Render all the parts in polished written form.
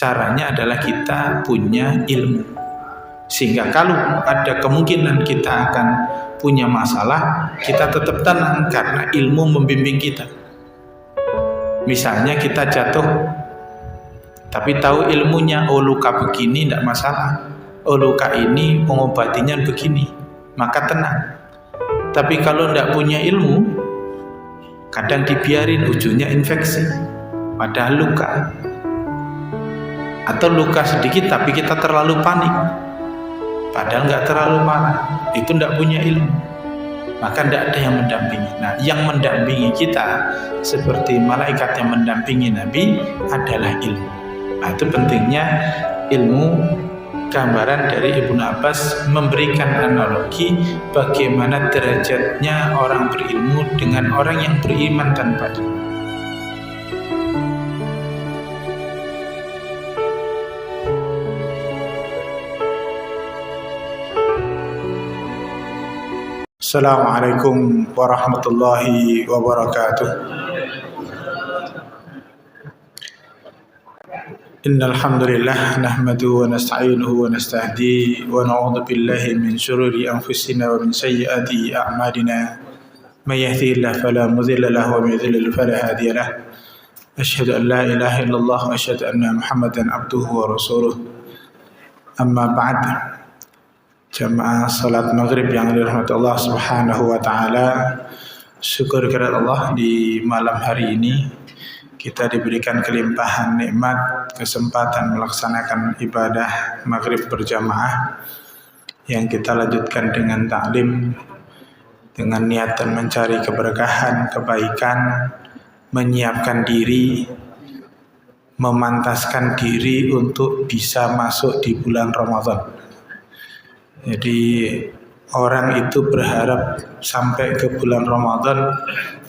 Caranya adalah kita punya ilmu. Sehingga kalau ada kemungkinan kita akan punya masalah, kita tetap tenang karena ilmu membimbing kita. Misalnya kita jatuh, tapi tahu ilmunya, oh luka begini tidak masalah, oh luka ini pengobatinya begini, maka tenang. Tapi kalau tidak punya ilmu, kadang dibiarin ujungnya infeksi, padahal luka. Atau luka sedikit tapi kita terlalu panik, padahal nggak terlalu parah, itu tidak punya ilmu, maka tidak ada yang mendampingi. Nah, yang mendampingi kita seperti malaikat yang mendampingi Nabi adalah ilmu. Nah, itu pentingnya ilmu. Gambaran dari Ibnu Abbas memberikan analogi bagaimana derajatnya orang berilmu dengan orang yang beriman tanpa ilmu. Assalamualaikum warahmatullahi wabarakatuh. Innal hamdalillah nahmaduhu wa nasta'inuhu wa nastahdihi wa na'udzu billahi min shururi anfusina wa min sayyiati a'malina. May yahdihillahu fala mudilla lahu wa may yudlil fala hadiya lahu. Asyhadu an la ilaha illallah wa asyhadu anna Muhammadan abduhu wa rasuluh. Amma ba'd. Jamaah salat maghrib yang dirahmati Allah Subhanahu wa taala. Syukur kepada Allah di malam hari ini kita diberikan kelimpahan nikmat kesempatan melaksanakan ibadah maghrib berjamaah yang kita lanjutkan dengan taklim dengan niatan mencari keberkahan, kebaikan, menyiapkan diri, memantaskan diri untuk bisa masuk di bulan Ramadan. Jadi orang itu berharap sampai ke bulan Ramadan,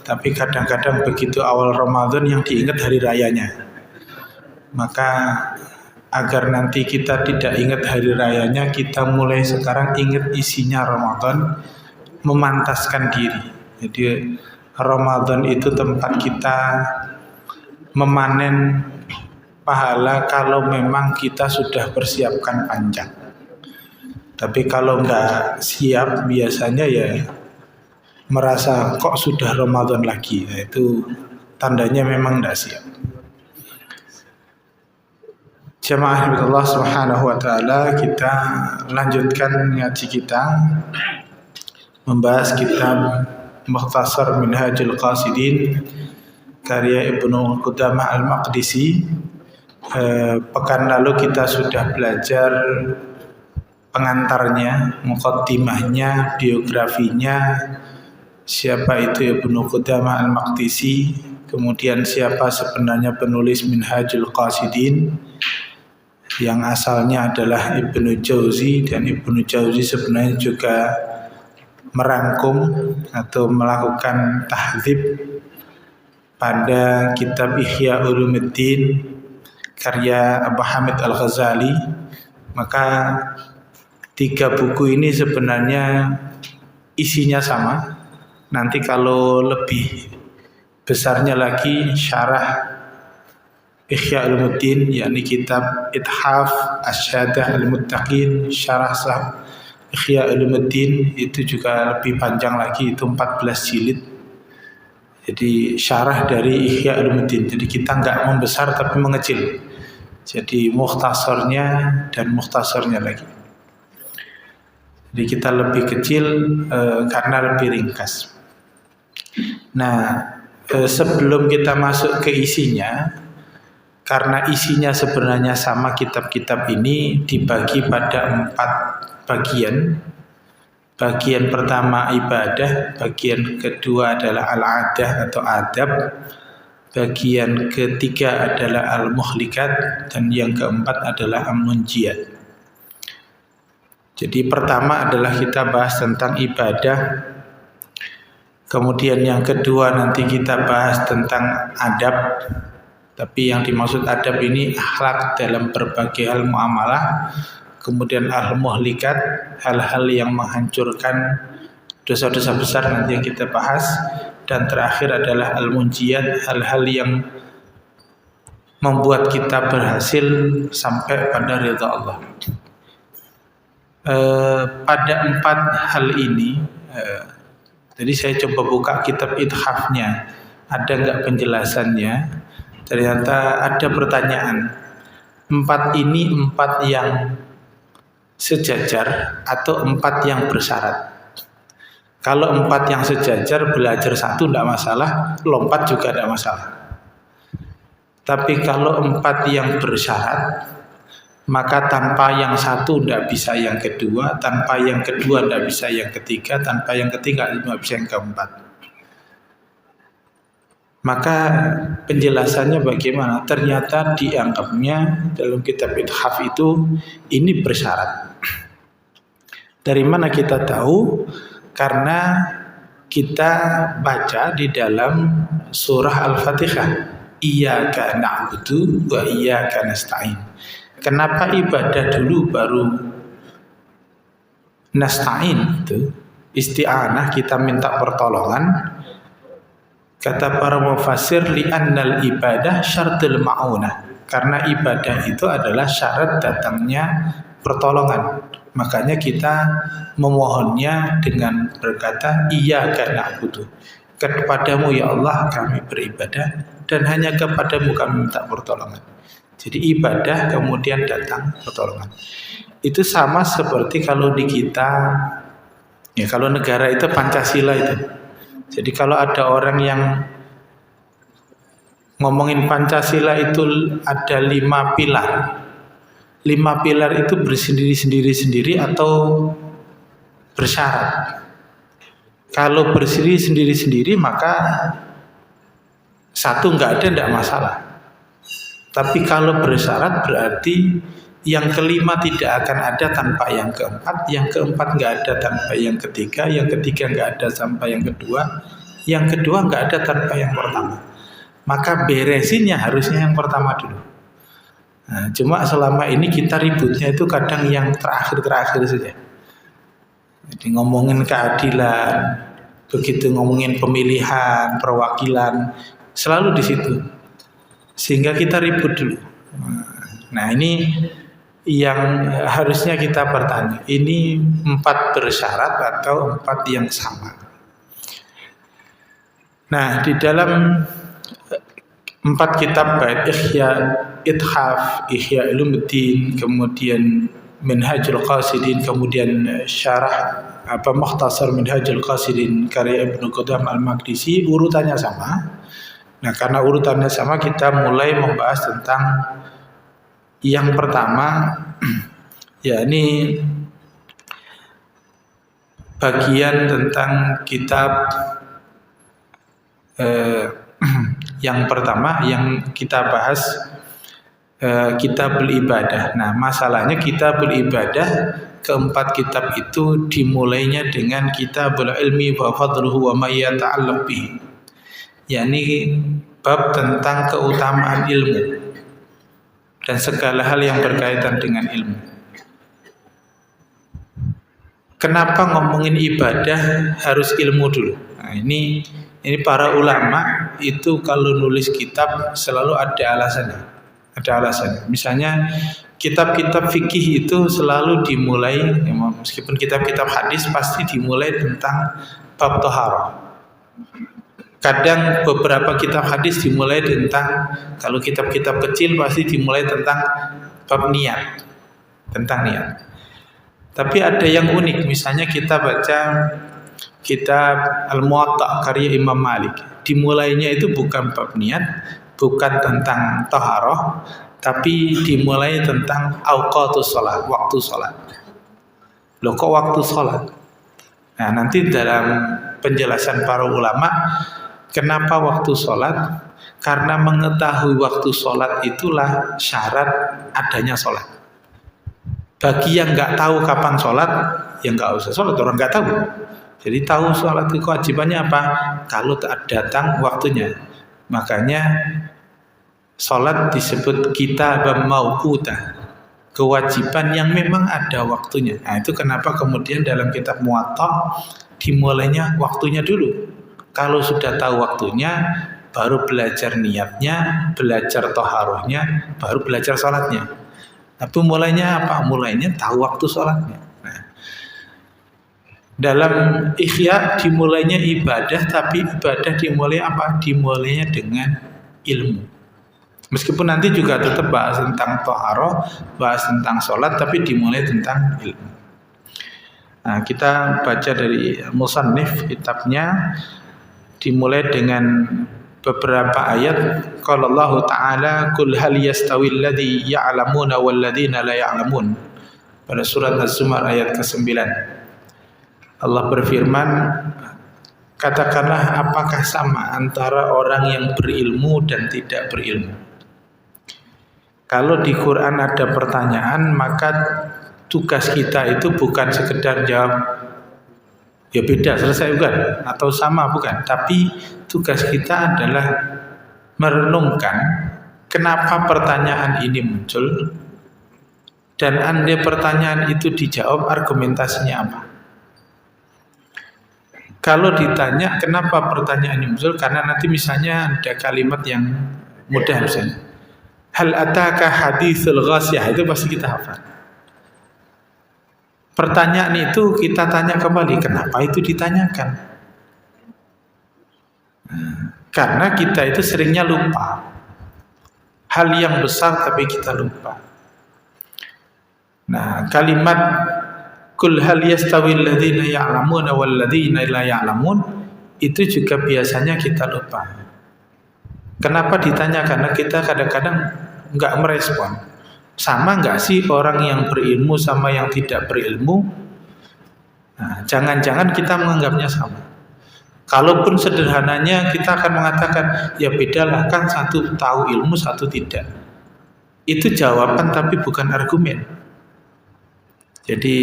tapi kadang-kadang begitu awal Ramadan yang diingat hari rayanya. Maka agar nanti kita tidak ingat hari rayanya, kita mulai sekarang ingat isinya Ramadan, memantaskan diri. Jadi Ramadan itu tempat kita memanen pahala kalau memang kita sudah persiapkan panjang. Tapi kalau nggak siap biasanya ya merasa kok sudah Ramadan lagi. Nah, itu tandanya memang nggak siap. Jamaah Allah Subhanahu wa taala, kita lanjutkan ngaji kita membahas kitab Mukhtasar Minhajul Qasidin karya Ibnu Qudamah Al-Maqdisi. Pekan lalu kita sudah belajar pengantarnya, muqaddimahnya, biografinya, siapa itu Ibnu Qudamah Al-Maqdisi, kemudian siapa sebenarnya penulis Minhajul Qasidin yang asalnya adalah Ibnu Jauzi, dan Ibnu Jauzi sebenarnya juga merangkum atau melakukan tahdzib pada kitab Ihya Ulumuddin karya Abu Hamid Al-Ghazali. Maka tiga buku ini sebenarnya isinya sama. Nanti kalau lebih besarnya lagi syarah Ihya Ulumuddin, yakni kitab Ithaf Asyadah Al-Muttaqin, syarah sah Ihya Ulumuddin itu juga lebih panjang lagi, itu 14 jilid. Jadi syarah dari Ihya Ulumuddin. Jadi kita enggak membesar tapi mengecil. Jadi mukhtasarnya dan mukhtasarnya lagi. Jadi kita lebih kecil karena lebih ringkas. Nah, sebelum kita masuk ke isinya, karena isinya sebenarnya sama, kitab-kitab ini dibagi pada 4 bagian. Bagian pertama ibadah, bagian kedua adalah al-adah atau adab, bagian ketiga adalah al-muhlikat, dan yang keempat adalah al-munjiyat. Jadi pertama adalah kita bahas tentang ibadah, kemudian yang kedua nanti kita bahas tentang adab, tapi yang dimaksud adab ini akhlak dalam berbagai hal muamalah, kemudian al-muhlikat, hal-hal yang menghancurkan, dosa-dosa besar nanti yang kita bahas, dan terakhir adalah al-munjiyat, hal-hal yang membuat kita berhasil sampai pada ridha Allah. Pada 4 hal ini, jadi saya coba buka kitab Ithafnya, ada nggak penjelasannya? Ternyata ada pertanyaan. 4 ini 4 yang sejajar atau 4 yang bersyarat? Kalau 4 yang sejajar, belajar 1 tidak masalah, lompat juga tidak masalah. Tapi kalau 4 yang bersyarat, maka tanpa yang 1 tidak bisa yang kedua, tanpa yang kedua tidak bisa yang ketiga, tanpa yang ketiga tidak bisa yang keempat. Maka penjelasannya bagaimana? Ternyata dianggapnya dalam kitab Ithaf itu ini bersyarat. Dari mana kita tahu? Karena kita baca di dalam surah Al-Fatihah, Iyyaka na'budu wa iyyaka nasta'in. Kenapa ibadah dulu baru nasta'in itu? Isti'anah, kita minta pertolongan. Kata para mufassir, li'annal ibadah syartul ma'unah. Karena ibadah itu adalah syarat datangnya pertolongan. Makanya kita memohonnya dengan berkata, Iyyaka na'budu. Kepadamu ya Allah kami beribadah, dan hanya kepadamu kami minta pertolongan. Jadi ibadah kemudian datang pertolongan. Itu sama seperti kalau di kita, ya kalau negara itu Pancasila itu. Jadi kalau ada orang yang ngomongin Pancasila itu ada 5 pilar. 5 pilar itu bersendiri-sendiri atau bersyarat. Kalau bersendiri-sendiri maka 1 enggak ada, enggak masalah. Tapi kalau bersyarat berarti yang kelima tidak akan ada tanpa yang keempat, yang keempat enggak ada tanpa yang ketiga, yang ketiga enggak ada tanpa yang kedua, yang kedua enggak ada tanpa yang pertama. Maka beresinnya harusnya yang pertama dulu. Nah, cuma selama ini kita ributnya itu kadang yang terakhir-terakhir saja. Jadi ngomongin keadilan, begitu ngomongin pemilihan, perwakilan, selalu di situ. Sehingga kita ribut dulu. Nah ini yang harusnya kita bertanya, ini 4 bersyarat atau 4 yang sama? Nah di dalam 4 kitab baik Ihya Ithaf, Ihya Ulumuddin, kemudian Minhajul Qasidin, kemudian syarah Mukhtasar Minhajul Qasidin karya Ibnu Qudam Al-Maqdisi, urutannya sama. Nah karena urutannya sama, kita mulai membahas tentang yang pertama, yakni bagian tentang kitab yang pertama yang kita bahas, Kitabul Ibadah. Nah masalahnya Kitabul Ibadah, keempat kitab itu dimulainya dengan Kitabul Ilmi wa fadluhu wa ma yata'allaq bihi, yakni bab tentang keutamaan ilmu dan segala hal yang berkaitan dengan ilmu. Kenapa ngomongin ibadah harus ilmu dulu? Nah, ini para ulama itu kalau nulis kitab selalu ada alasannya. Ada alasannya. Misalnya kitab-kitab fikih itu selalu dimulai, ya, meskipun kitab-kitab hadis pasti dimulai tentang bab thaharah. Kadang beberapa kitab hadis dimulai tentang, kalau kitab-kitab kecil pasti dimulai tentang bab niat, tentang niat. Tapi ada yang unik, misalnya kita baca kitab Al-Muwatta karya Imam Malik, dimulainya itu bukan bab niat, bukan tentang taharah, tapi dimulai tentang awqatus shalah, waktu salat. Loh kok waktu salat? Nah nanti dalam penjelasan para ulama, kenapa waktu sholat? Karena mengetahui waktu sholat itulah syarat adanya sholat. Bagi yang nggak tahu kapan sholat, ya nggak usah sholat, orang nggak tahu. Jadi tahu sholat itu kewajibannya apa? Kalau datang waktunya. Makanya sholat disebut kitabam mauquta, kewajiban yang memang ada waktunya. Nah itu kenapa kemudian dalam kitab Muwatta dimulainya waktunya dulu. Kalau sudah tahu waktunya, baru belajar niatnya, belajar toharohnya, baru belajar sholatnya. Tapi mulainya apa? Mulainya tahu waktu sholatnya. Nah, dalam Ihya dimulainya ibadah, tapi ibadah dimulai apa? Dimulainya dengan ilmu. Meskipun nanti juga tetap bahas tentang toharoh, bahas tentang sholat, tapi dimulai tentang ilmu. Nah, kita baca dari Musannif kitabnya, dimulai dengan beberapa ayat. Qala Allah Ta'ala, "Qul hal yastawil ladzi ya'lamuna wal ladzina la ya'lamun." Pada surat Az-Zumar ayat ke-9. Allah berfirman, katakanlah apakah sama antara orang yang berilmu dan tidak berilmu. Kalau di Quran ada pertanyaan, maka tugas kita itu bukan sekedar jawab ya beda, selesai bukan, atau sama bukan, tapi tugas kita adalah merenungkan kenapa pertanyaan ini muncul, dan andai pertanyaan itu dijawab, argumentasinya apa. Kalau ditanya kenapa pertanyaan ini muncul, karena nanti misalnya ada kalimat yang mudah, misalnya hal ataka haditsul ghasyah, itu pasti kita hafal. Pertanyaan itu kita tanya kembali, kenapa itu ditanyakan? Karena kita itu seringnya lupa hal yang besar, tapi kita lupa. Nah, kalimat Qul hal yastawil ladzina ya'lamuna wal ladzina la ya'lamun itu juga biasanya kita lupa. Kenapa ditanya? Karena kita kadang-kadang enggak merespon. Sama enggak sih orang yang berilmu sama yang tidak berilmu? Nah, jangan-jangan kita menganggapnya sama. Kalaupun sederhananya kita akan mengatakan, ya bedalah, kan satu tahu ilmu, satu tidak. Itu jawaban tapi bukan argumen. Jadi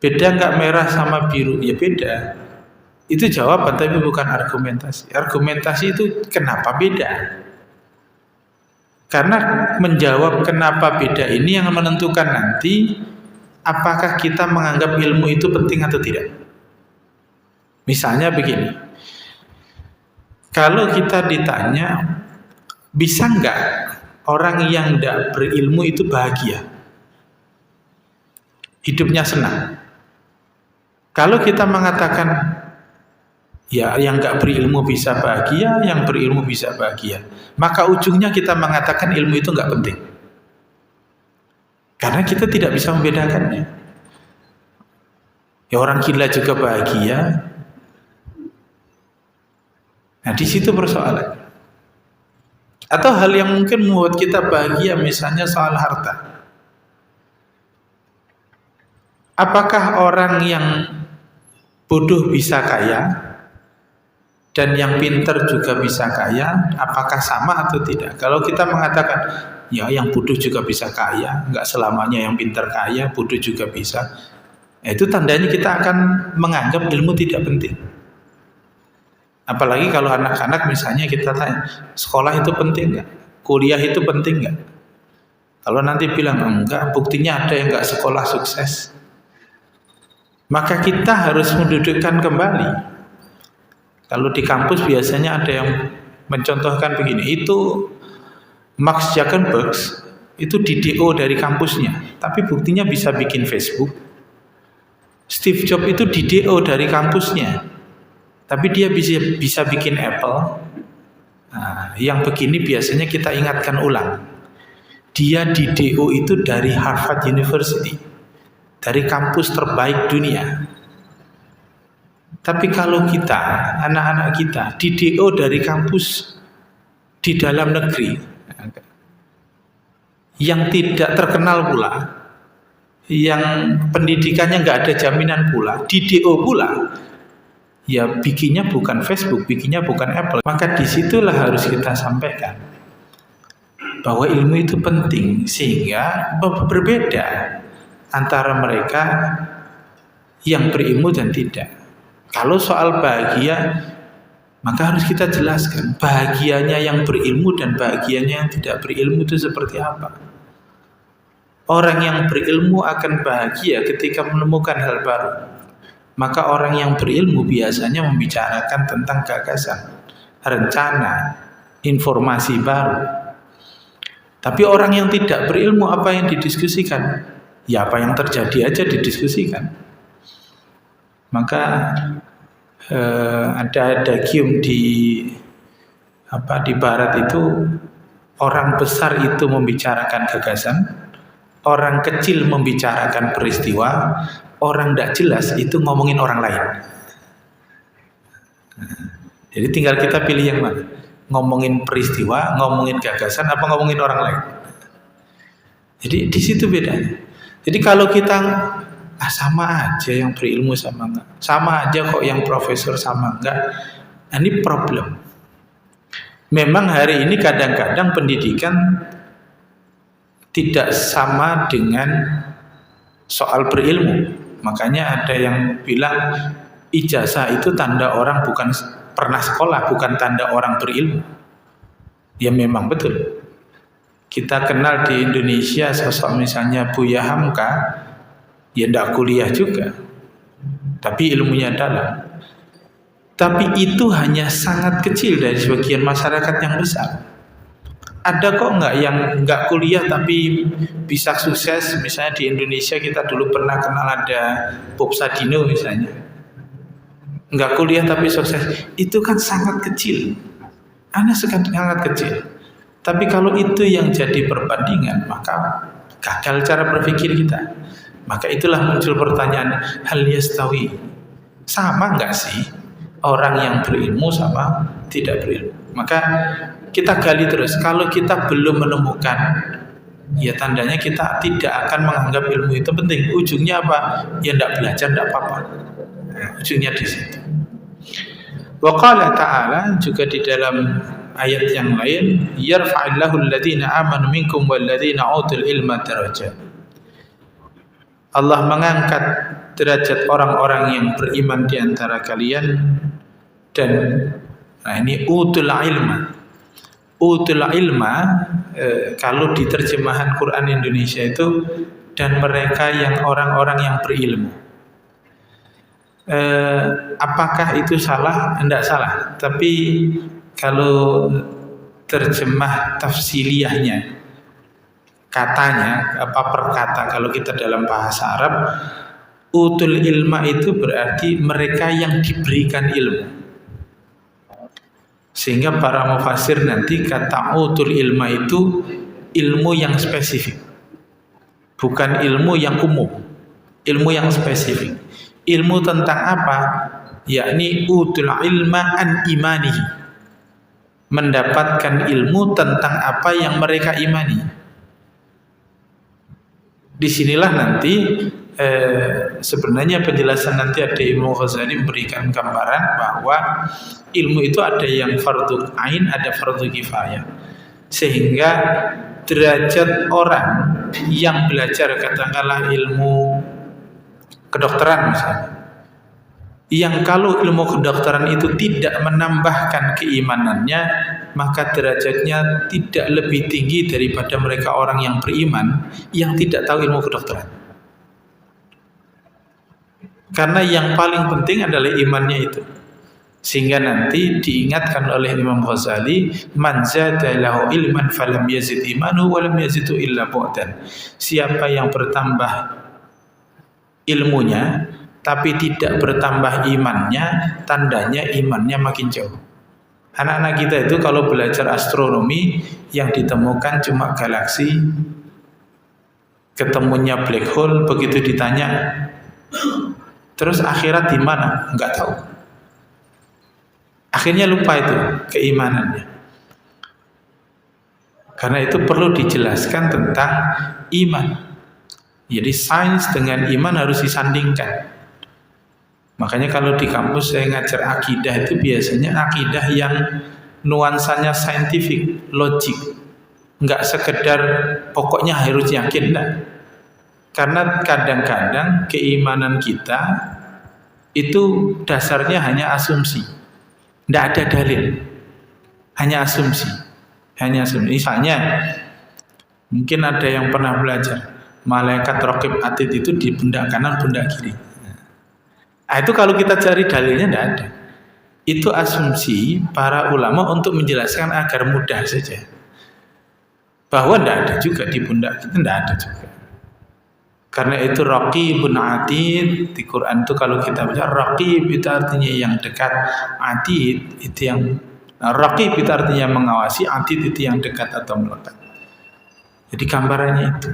beda enggak merah sama biru? Ya beda. Itu jawaban tapi bukan argumentasi. Argumentasi itu kenapa beda? Karena menjawab kenapa beda ini yang menentukan nanti apakah kita menganggap ilmu itu penting atau tidak. Misalnya begini, kalau kita ditanya, bisa enggak orang yang tidak berilmu itu bahagia, hidupnya senang? Kalau kita mengatakan ya yang enggak berilmu bisa bahagia, yang berilmu bisa bahagia, maka ujungnya kita mengatakan ilmu itu enggak penting. Karena kita tidak bisa membedakannya. Ya orang gila juga bahagia. Nah, di situ persoalan. Atau hal yang mungkin membuat kita bahagia, misalnya soal harta. Apakah orang yang bodoh bisa kaya dan yang pintar juga bisa kaya? Apakah sama atau tidak? Kalau kita mengatakan ya yang bodoh juga bisa kaya, enggak selamanya yang pintar kaya, bodoh juga bisa, itu tandanya kita akan menganggap ilmu tidak penting. Apalagi kalau anak-anak misalnya kita tanya, sekolah itu penting enggak? Kuliah itu penting enggak? Kalau nanti bilang enggak, buktinya ada yang enggak sekolah sukses. Maka kita harus mendudukkan kembali. Kalau di kampus biasanya ada yang mencontohkan begini, itu Mark Zuckerberg itu di DO dari kampusnya, tapi buktinya bisa bikin Facebook. Steve Jobs itu di DO dari kampusnya, tapi dia bisa bikin Apple. Nah, yang begini biasanya kita ingatkan ulang. Dia di DO itu dari Harvard University, dari kampus terbaik dunia. Tapi kalau kita, anak-anak kita di DO dari kampus di dalam negeri yang tidak terkenal pula, yang pendidikannya nggak ada jaminan pula, di DO pula, ya bikinnya bukan Facebook, bikinnya bukan Apple. Maka disitulah harus kita sampaikan bahwa ilmu itu penting, sehingga berbeda antara mereka yang berilmu dan tidak. Kalau soal bahagia, maka harus kita jelaskan bahagianya yang berilmu dan bahagianya yang tidak berilmu itu seperti apa. Orang yang berilmu akan bahagia ketika menemukan hal baru. Maka orang yang berilmu biasanya membicarakan tentang gagasan. rencana, informasi baru. Tapi orang yang tidak berilmu, apa yang didiskusikan? Ya apa yang terjadi aja didiskusikan. Maka ada dagium di barat itu, orang besar itu membicarakan gagasan, orang kecil membicarakan peristiwa, orang tidak jelas itu ngomongin orang lain. Jadi tinggal kita pilih yang mana, ngomongin peristiwa, ngomongin gagasan, apa ngomongin orang lain. Jadi di situ bedanya. Jadi kalau kita sama aja yang berilmu sama enggak, sama aja kok yang profesor sama enggak, ini problem. Memang hari ini kadang-kadang pendidikan tidak sama dengan soal berilmu. Makanya ada yang bilang ijazah itu tanda orang bukan pernah sekolah, bukan tanda orang berilmu. Ya memang betul. Kita kenal di Indonesia sosok misalnya Buya Hamka, ya tidak kuliah juga, tapi ilmunya dalam. Tapi itu hanya sangat kecil dari sebagian masyarakat yang besar. Ada kok nggak yang nggak kuliah tapi bisa sukses? Misalnya di Indonesia kita dulu pernah kenal ada Bob Sadino misalnya, nggak kuliah tapi sukses. Itu kan sangat kecil, sangat kecil. Tapi kalau itu yang jadi perbandingan, maka gagal cara berpikir kita. Maka itulah muncul pertanyaan, hal yastawi, sama nggak sih orang yang berilmu sama tidak berilmu? Maka kita gali terus. Kalau kita belum menemukan, ya tandanya kita tidak akan menganggap ilmu itu penting. Ujungnya apa? Ya tidak belajar, tidak apa-apa. Ujungnya di situ. Wa qala ta'ala, juga di dalam ayat yang lain, yarfa'illahu alladhina amanu minkum walladhina utul ilma darajat. Allah mengangkat derajat orang-orang yang beriman di antara kalian, dan ini utul ilma, kalau di terjemahan Quran Indonesia itu, dan mereka yang orang-orang yang berilmu. Apakah itu salah? Tidak salah. Tapi kalau terjemah tafsiliyahnya, katanya per kata, kalau kita dalam bahasa Arab, utul ilma itu berarti mereka yang diberikan ilmu. Sehingga para mufassir nanti kata utul ilma itu ilmu yang spesifik, bukan ilmu yang umum, ilmu yang spesifik. Ilmu tentang apa? Yakni utul ilma an imanihi, mendapatkan ilmu tentang apa yang mereka imani. Disinilah nanti sebenarnya penjelasan nanti ada Imam Ghazali memberikan gambaran bahwa ilmu itu ada yang fardhu ain, ada fardhu kifayah. Sehingga derajat orang yang belajar katakanlah ilmu kedokteran misalnya, yang kalau ilmu kedokteran itu tidak menambahkan keimanannya, maka derajatnya tidak lebih tinggi daripada mereka orang yang beriman yang tidak tahu ilmu kedokteran. Karena yang paling penting adalah imannya itu. Sehingga nanti diingatkan oleh Imam Ghazali, man zada lahu ilman falam yazid imanu wa lam yazidu illa bu'dan. Siapa yang bertambah ilmunya tapi tidak bertambah imannya, tandanya imannya makin jauh. Anak-anak kita itu kalau belajar astronomi, yang ditemukan cuma galaksi, ketemunya black hole, begitu ditanya, terus akhirat di mana? Enggak tahu. Akhirnya lupa itu keimanannya. Karena itu perlu dijelaskan tentang iman. Jadi sains dengan iman harus disandingkan. Makanya kalau di kampus saya ngajar akidah itu biasanya akidah yang nuansanya saintifik, logik. Enggak sekedar pokoknya harus yakin, enggak. Karena kadang-kadang keimanan kita itu dasarnya hanya asumsi. Tidak ada dalil, hanya asumsi, Misalnya, mungkin ada yang pernah belajar malaikat raqib atid itu di pundak kanan, pundak kiri. Itu kalau kita cari dalilnya tidak ada. Itu asumsi para ulama untuk menjelaskan agar mudah saja. Bahwa tidak ada juga di pundak kita, tidak ada juga. Karena itu raqibun atid, di Quran itu kalau kita baca raqib itu artinya yang dekat, atid itu yang raqib itu artinya mengawasi, atid itu yang dekat atau melekat. Jadi gambarannya itu.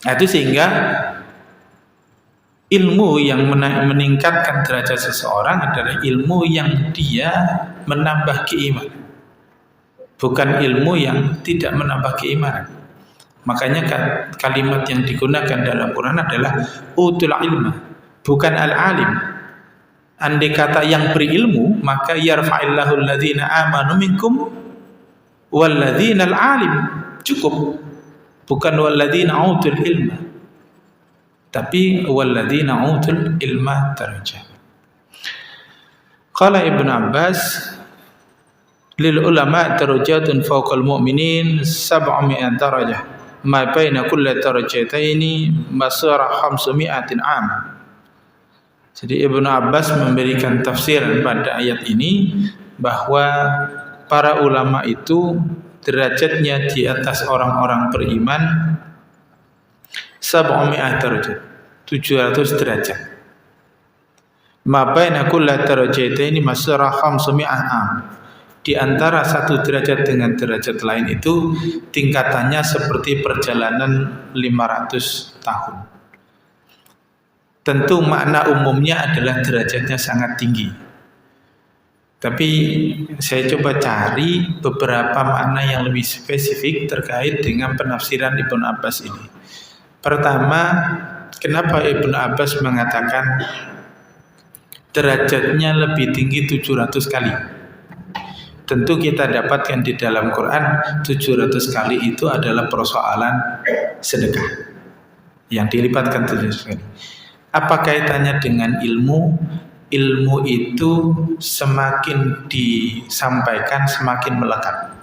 Nah, itu sehingga ilmu yang meningkatkan derajat seseorang adalah ilmu yang dia menambah keimanan, bukan ilmu yang tidak menambah keimanan. Makanya kalimat yang digunakan dalam Quran adalah utul ilma, bukan al-alim. Andai kata yang berilmu, maka yarfa'illahu alladhina amanu minkum walladhina al-alim, cukup. Bukan walladhina utul ilma, tapi walladhina utul ilma darajat. Qala Ibnu Abbas, lil ulama darajatun fawqal mu'minin 700 darajah. Ma baina kulli darajataini masara 500 am. Jadi Ibnu Abbas memberikan tafsiran pada ayat ini bahwa para ulama itu derajatnya di atas orang-orang beriman 700 derajat, 700 derajat. Ma baina kulli darajataini masara 500 am. Di antara satu derajat dengan derajat lain itu tingkatannya seperti perjalanan 500 tahun. Tentu makna umumnya adalah derajatnya sangat tinggi. Tapi saya coba cari beberapa makna yang lebih spesifik terkait dengan penafsiran Ibnu Abbas ini. Pertama, kenapa Ibnu Abbas mengatakan derajatnya lebih tinggi 700 kali? Tentu kita dapatkan di dalam Quran 700 kali itu adalah persoalan sedekah yang dilipatkan 700 kali. Apa kaitannya dengan ilmu? Ilmu itu semakin disampaikan semakin melekat.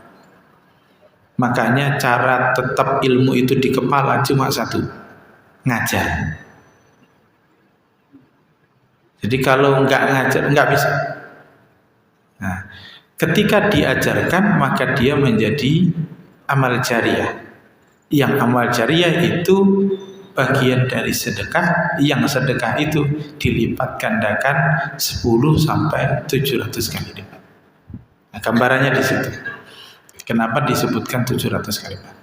Makanya cara tetap ilmu itu di kepala cuma satu, ngajar. Jadi kalau nggak ngajar nggak bisa. Nah, ketika diajarkan maka dia menjadi amal jariah. Yang amal jariah itu bagian dari sedekah, yang sedekah itu dilipat gandakan 10 sampai 700 kali lipat. Nah, gambarannya di situ. Kenapa disebutkan 700 kali lipat?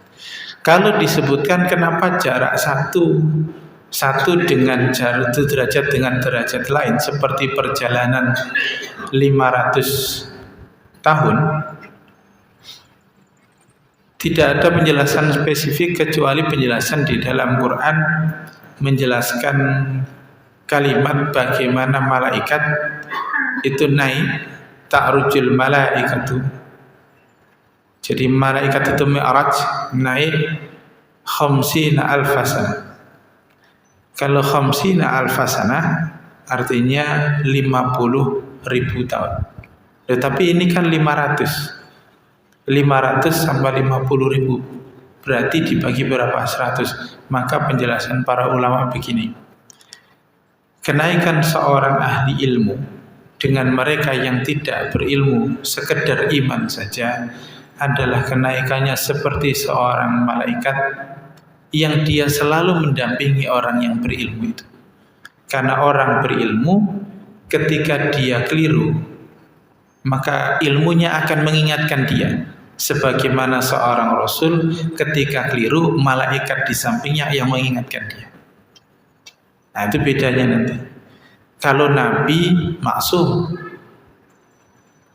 Kalau disebutkan kenapa jarak satu dengan jarak derajat dengan derajat lain seperti perjalanan 500 tahun, tidak ada penjelasan spesifik kecuali penjelasan di dalam Quran menjelaskan kalimat bagaimana malaikat itu naik, ta'rujul malaikatu. Jadi malaikat itu mi'raj, naik 50 alfasana. Kalau 50 alfasana artinya 50.000 tahun. Tetapi ini kan 500 sampai 50.000, berarti dibagi berapa? 100. Maka penjelasan para ulama begini, kenaikan seorang ahli ilmu dengan mereka yang tidak berilmu, sekedar iman saja, adalah kenaikannya seperti seorang malaikat yang dia selalu mendampingi orang yang berilmu itu. Karena orang berilmu ketika dia keliru, maka ilmunya akan mengingatkan dia. Sebagaimana seorang rasul ketika keliru, malaikat di sampingnya yang mengingatkan dia. Nah, itu bedanya nanti. Kalau nabi maksum,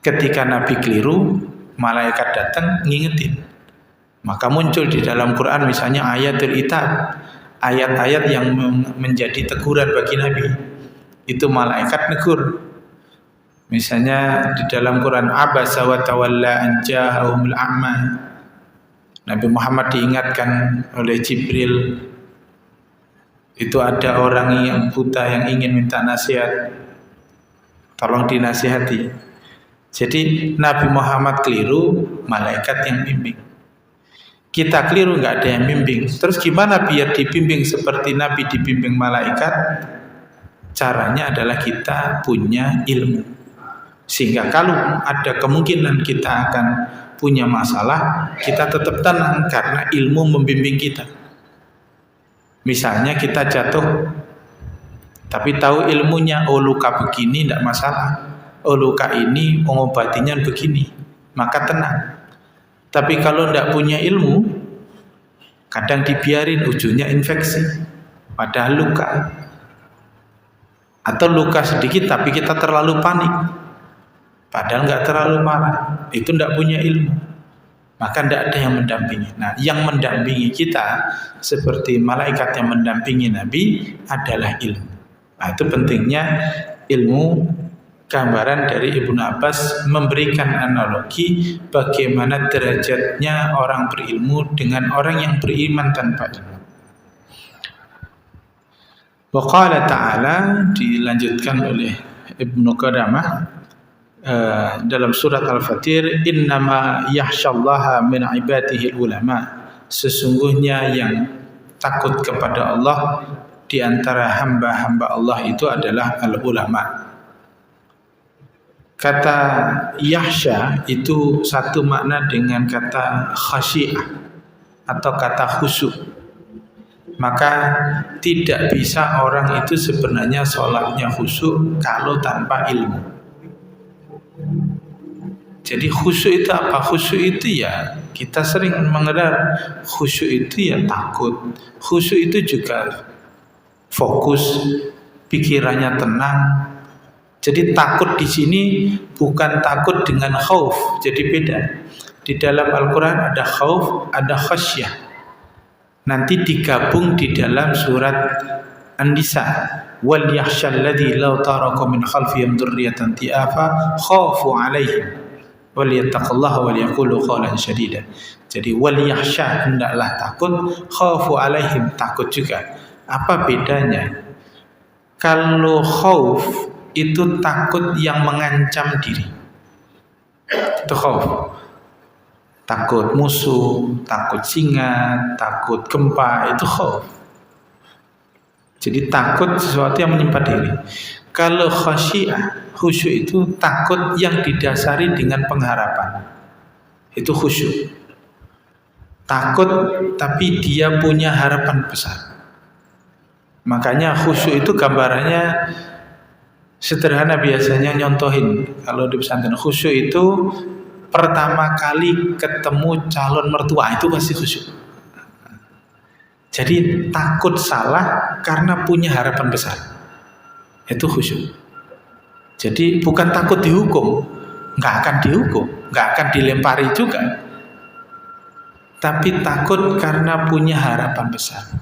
ketika nabi keliru, malaikat datang ngingetin. Maka muncul di dalam Quran misalnya ayatul itab, ayat-ayat yang menjadi teguran bagi nabi. Itu malaikat negur. Misalnya di dalam Quran abasa wa tawalla an ja'ahumul a'ma. Nabi Muhammad diingatkan oleh Jibril, itu ada orang yang buta yang ingin minta nasihat, tolong dinasihati. Jadi Nabi Muhammad keliru, malaikat yang bimbing. Kita keliru, nggak ada yang bimbing. Terus gimana biar dibimbing seperti Nabi dibimbing malaikat? Caranya adalah kita punya ilmu. Sehingga kalau ada kemungkinan kita akan punya masalah, kita tetap tenang karena ilmu membimbing kita. Misalnya kita jatuh, tapi tahu ilmunya, oh luka begini tidak masalah, oh luka ini pengobatinya begini, maka tenang. Tapi kalau tidak punya ilmu, kadang dibiarin ujungnya infeksi, padahal luka. Atau luka sedikit tapi kita terlalu panik, padahal nggak terlalu parah, itu tidak punya ilmu, maka tidak ada yang mendampingi. Nah, yang mendampingi kita seperti malaikat yang mendampingi Nabi adalah ilmu. Nah, itu pentingnya ilmu. Gambaran dari Ibnu Abbas memberikan analogi bagaimana derajatnya orang berilmu dengan orang yang beriman tanpa ilmu. Wa qala ta'ala, dilanjutkan oleh Ibnu Qudamah dalam surat Al-Fatir, innama yakhsyallaha min ibadihi ulama, sesungguhnya yang takut kepada Allah di antara hamba-hamba Allah itu adalah al-ulama. Kata yakhsha itu satu makna dengan kata khasyi'ah atau kata khusyuk. Maka tidak bisa orang itu sebenarnya sholatnya khusyuk kalau tanpa ilmu. Jadi khusyuk itu apa? Khusyuk itu ya kita sering mengenal, khusyuk itu ya takut. Khusyuk itu juga fokus, pikirannya tenang. Jadi takut di sini bukan takut dengan khauf, jadi beda. Di dalam Al-Quran ada khauf, ada khasyah. Nanti digabung di dalam surat An-Nisa. Wal yakhshal ladzi law taraka min khalfihim dzurriyyatan dhi'afa khafu 'alaihim wal yattaqullaha wal yaqulu qawlan shadida. Jadi wal yakhsha hendaklah takut, khafu 'alaihim takut juga. Apa bedanya? Kalau khauf itu takut yang mengancam diri, itu khauf. Takut musuh, takut singa, takut gempa, itu khauf. Jadi takut sesuatu yang menimpa diri. Kalau khasyiyah, khusyuk itu takut yang didasari dengan pengharapan, itu khusyuk. Takut tapi dia punya harapan besar. Makanya khusyuk itu gambarannya sederhana, biasanya nyontohin kalau di pesantren. Khusyuk itu pertama kali ketemu calon mertua itu pasti khusyuk. Jadi takut salah karena punya harapan besar, itu khusyuk. Jadi bukan takut dihukum, nggak akan dihukum, nggak akan dilempari juga, tapi takut karena punya harapan besar,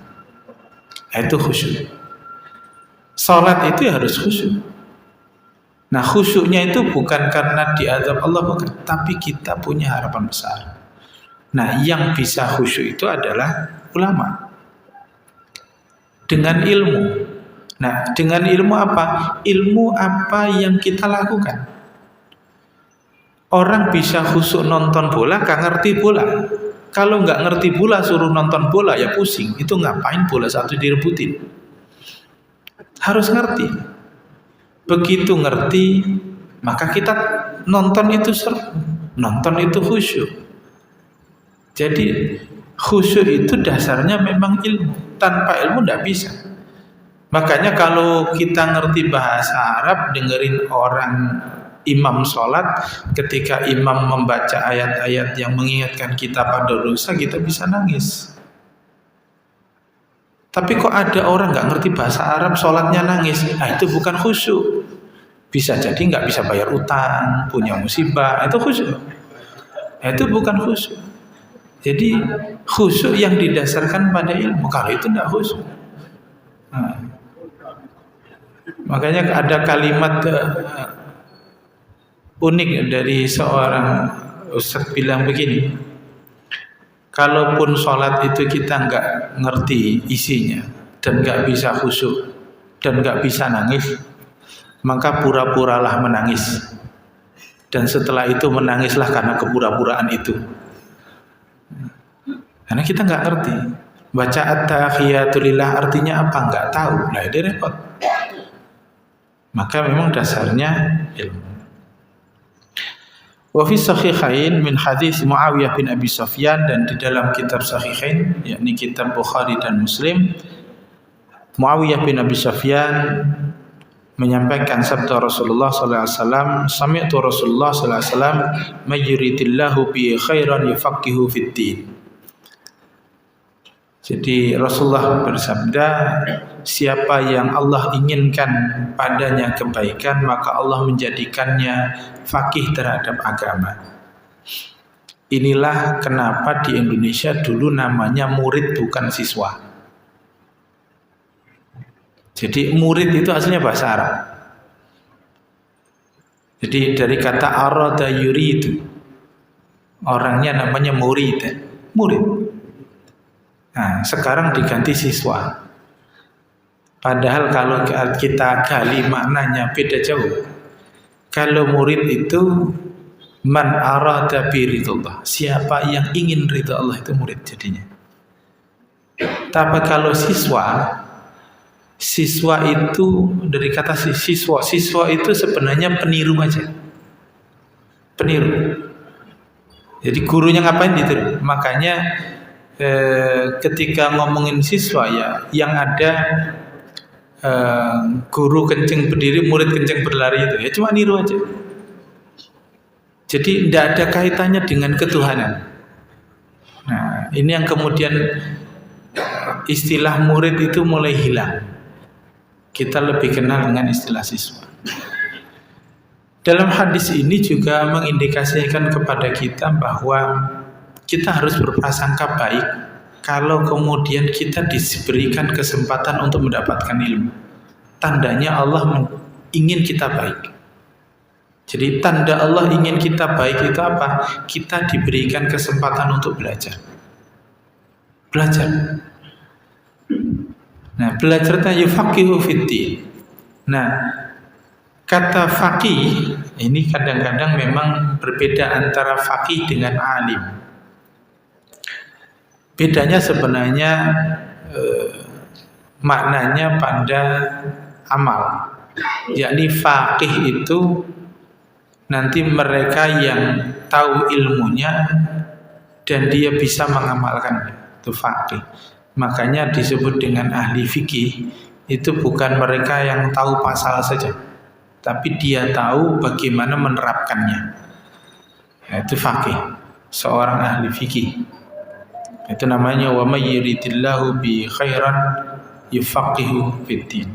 itu khusyuk. Salat itu harus khusyuk. Nah, khusyuknya itu bukan karena diazab Allah, bukan, tapi kita punya harapan besar. Nah, yang bisa khusyuk itu adalah ulama. Dengan ilmu. Nah, dengan ilmu apa? Ilmu apa yang kita lakukan. Orang bisa khusyuk nonton bola, gak ngerti bola. Kalau gak ngerti bola suruh nonton bola ya pusing. Itu ngapain bola satu direbutin? Harus ngerti. Begitu ngerti, maka kita nonton itu seru, nonton itu khusyuk. Jadi khusyuk itu dasarnya memang ilmu. Tanpa ilmu tidak bisa. Makanya kalau kita ngerti bahasa Arab, dengerin orang imam sholat, ketika imam membaca ayat-ayat yang mengingatkan kita pada dosa, kita bisa nangis. Tapi kok ada orang nggak ngerti bahasa Arab, sholatnya nangis? Nah, itu bukan khusyuk. Bisa jadi nggak bisa bayar utang, punya musibah, itu khusyuk. Nah, itu bukan khusyuk. Jadi khusyuk yang didasarkan pada ilmu. Kalau itu nggak khusyuk. Nah, makanya ada kalimat unik dari seorang ustaz bilang begini. Kalaupun sholat itu kita nggak ngerti isinya dan nggak bisa khusyuk dan nggak bisa nangis, maka pura-puralah menangis. Dan setelah itu menangislah karena kepura-puraan itu. Karena kita nggak ngerti. Baca at-tahiyatulillah artinya apa nggak tahu, nah itu repot. Maka memang dasarnya ilmu. Wa fi sahihain min hadis Muawiyah bin Abi Sufyan, dan di dalam kitab sahihain yakni kitab Bukhari dan Muslim, Muawiyah bin Abi Sufyan menyampaikan sabda Rasulullah sallallahu alaihi wasallam, sami'tu Rasulullah sallallahu alaihi wasallam may yuridillahu bi khairan yufaqihu fid din. Jadi Rasulullah bersabda, siapa yang Allah inginkan padanya kebaikan, maka Allah menjadikannya faqih terhadap agama. Inilah kenapa di Indonesia dulu namanya murid bukan siswa. Jadi murid itu aslinya bahasa Arab. Jadi dari kata arada yuridu, orangnya namanya murid. Nah, sekarang diganti siswa. Padahal kalau kita gali maknanya beda jauh. Kalau murid itu man arada biridullah, siapa yang ingin ridha Allah itu murid jadinya. Tapi kalau siswa itu dari kata siswa itu sebenarnya peniru aja. Peniru. Jadi gurunya ngapain ditiru? Makanya ketika ngomongin siswa ya, yang ada guru kenceng berdiri, murid kenceng berlari itu ya cuma niru aja. Jadi tidak ada kaitannya dengan ketuhanan. Nah, ini yang kemudian istilah murid itu mulai hilang. Kita lebih kenal dengan istilah siswa. Dalam hadis ini juga mengindikasikan kepada kita bahwa kita harus berprasangka baik kalau kemudian kita diberikan kesempatan untuk mendapatkan ilmu. Tandanya Allah ingin kita baik. Jadi tanda Allah ingin kita baik itu apa? Kita diberikan kesempatan untuk belajar. Nah, belajarnya yufaqihu fiddin. Nah, kata faqih ini kadang-kadang memang berbeda antara faqih dengan alim. Bedanya sebenarnya maknanya pada amal. Yakni faqih itu nanti mereka yang tahu ilmunya dan dia bisa mengamalkannya, itu faqih. Makanya disebut dengan ahli fikih. Itu bukan mereka yang tahu pasal saja, tapi dia tahu bagaimana menerapkannya. Itu faqih, seorang ahli fikih. Itu namanya wa may yuridillahu bi khairan yufaqihu fiddin.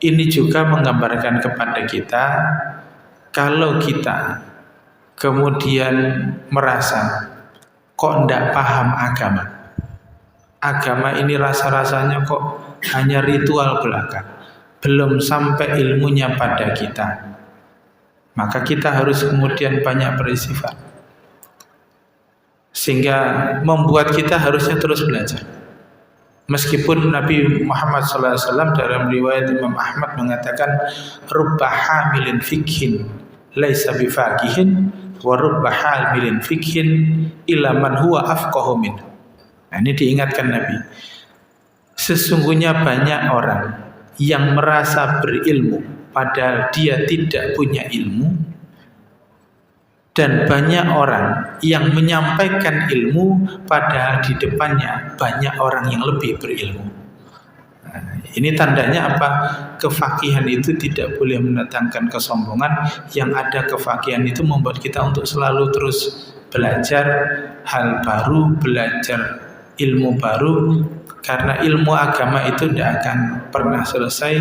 Ini juga menggambarkan kepada kita, kalau kita kemudian merasa kok tidak paham agama ini rasa-rasanya kok hanya ritual belaka, belum sampai ilmunya pada kita, maka kita harus kemudian banyak beristighfar, sehingga membuat kita harusnya terus belajar. Meskipun Nabi Muhammad SAW dalam riwayat Imam Ahmad mengatakan rubba hamilin fikhin laisa bifaqihin wa rubba hamilin fikhin ila man huwa afqahu min. Nah, ini diingatkan Nabi. Sesungguhnya banyak orang yang merasa berilmu padahal dia tidak punya ilmu, dan banyak orang yang menyampaikan ilmu padahal di depannya banyak orang yang lebih berilmu. Nah, ini tandanya apa? Kefakihan itu tidak boleh mendatangkan kesombongan. Yang ada kefakihan itu membuat kita untuk selalu terus belajar hal baru, belajar ilmu baru. Karena ilmu agama itu tidak akan pernah selesai,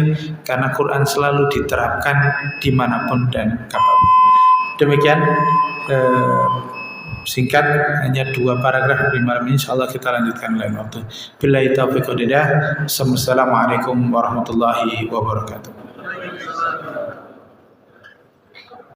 karena Quran selalu diterapkan dimanapun dan kapanpun. Demikian singkat, hanya 2 paragraf di malam ini. InsyaAllah kita lanjutkan lain waktu. Billahi taufiq wal hidayah. Assalamualaikum warahmatullahi wabarakatuh.